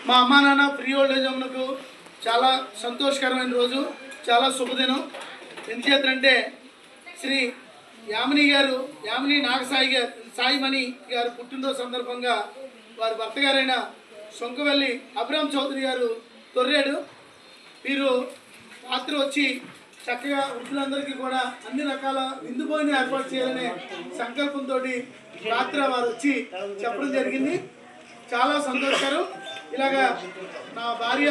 మా అమ్మా నాన్న ఫ్రీ ఓల్డేజ్ హోమ్లకు చాలా సంతోషకరమైన రోజు, చాలా శుభదినం. ఎందుచేతంటే శ్రీ యామిని సాయిమణి గారు పుట్టినరోజు సందర్భంగా వారి భర్త గారైన సొంకవల్లి అబ్రామ్ చౌదరి గారు తొర్రాడు. వీరు రాత్రి వచ్చి చక్కగా వృద్ధులందరికీ కూడా అన్ని రకాల విందు భోజనం ఏర్పాటు చేయాలనే సంకల్పంతో రాత్రి వారు వచ్చి చెప్పడం జరిగింది. చాలా సంతోషకరం. ఇలాగా నా భార్య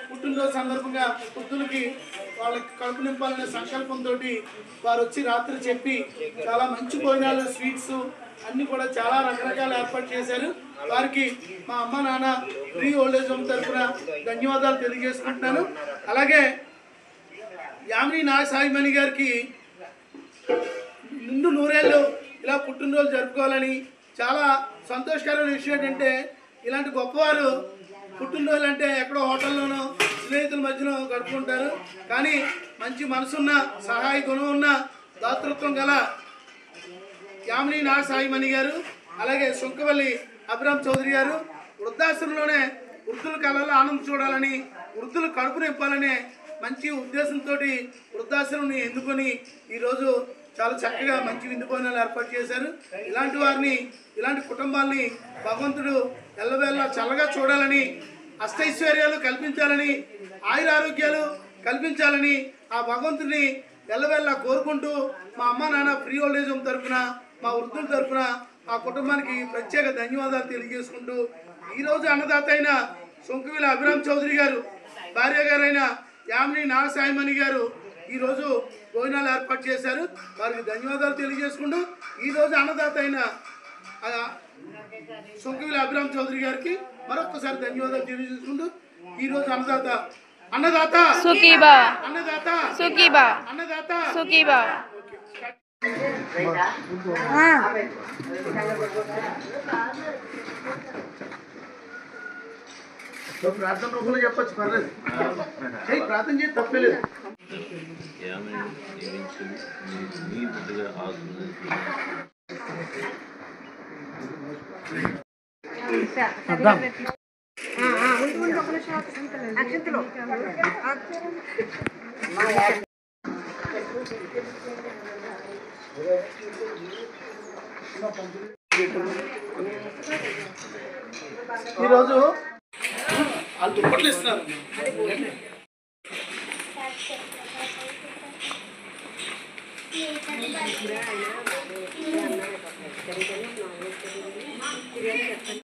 పుట్టినరోజు సందర్భంగా వృద్ధులకి వాళ్ళకి కడుపు నింపాలనే సంకల్పంతో వారు వచ్చి రాత్రి చెప్పి చాలా మంచి భోజనాలు, స్వీట్స్ అన్నీ కూడా చాలా రకరకాల ఏర్పాటు చేశారు. వారికి మా అమ్మ నాన్న ఫ్రీ ఓల్డేజ్ హోమ్ తరఫున ధన్యవాదాలు తెలియజేసుకుంటున్నాను. అలాగే యామిని సాయిమణి గారికి నిండు నూరేళ్ళు ఇలా పుట్టినరోజు జరుపుకోవాలని, చాలా సంతోషకరమైన విషయం ఏంటంటే ఇలాంటి గొప్పవారు పుట్టినరోజు అంటే ఎక్కడో హోటల్లోనో స్నేహితుల మధ్యలో గడుపుకుంటారు. కానీ మంచి మనసున్న, సహాయ గుణం ఉన్న, దాతృత్వం గల యామిని సాయిమణి గారు, అలాగే సొంకవల్లి అబ్రామ్ చౌదరి గారు వృద్ధాశ్రమంలోనే వృద్ధుల కళలో ఆనందం చూడాలని, వృద్ధులు కడుపు నింపాలనే మంచి ఉద్దేశంతో వృద్ధాశ్రమని ఎన్నుకొని ఈరోజు చాలా చక్కగా మంచి విందు భోజనాలు ఏర్పాటు చేశారు. ఇలాంటి వారిని, ఇలాంటి కుటుంబాలని భగవంతుడు ఎల్లవేళ చల్లగా చూడాలని, అష్టైశ్వర్యాలు కల్పించాలని, ఆయురారోగ్యాలు కల్పించాలని ఆ భగవంతుడిని ఎల్లవేళ కోరుకుంటూ మా అమ్మ నాన్న ఫ్రీ ఓల్డేజ్ హోమ్ తరఫున, మా వృద్ధుల తరఫున ఆ కుటుంబానికి ప్రత్యేక ధన్యవాదాలు తెలియజేసుకుంటూ, ఈరోజు అన్నదాత అయిన సొంకవల్లి అబ్రామ్ చౌదరి గారు భార్య గారైన యామిని సాయిమణి గారు ఈరోజు భోజనాలు ఏర్పాటు చేశారు. వారికి ధన్యవాదాలు తెలియజేసుకుంటూ, ఈరోజు అన్నదాత అయిన సొంకవల్లి అబ్రామ్ చౌదరి గారికి మరొకసారి ధన్యవాదాలు తెలియజేసుకుంటూ, ఈరోజు అన్నదాత సుఖీబా అన్నదాత సుఖీబా అన్నదాత సుఖీబా. ప్రార్థన రూపంలో చెప్పచ్చు, పర్లేదు. ప్రార్థన చేసి తప్పలేదు. ఈరోజు వాళ్ళు దుప్పట్లు ఇస్తున్నారు.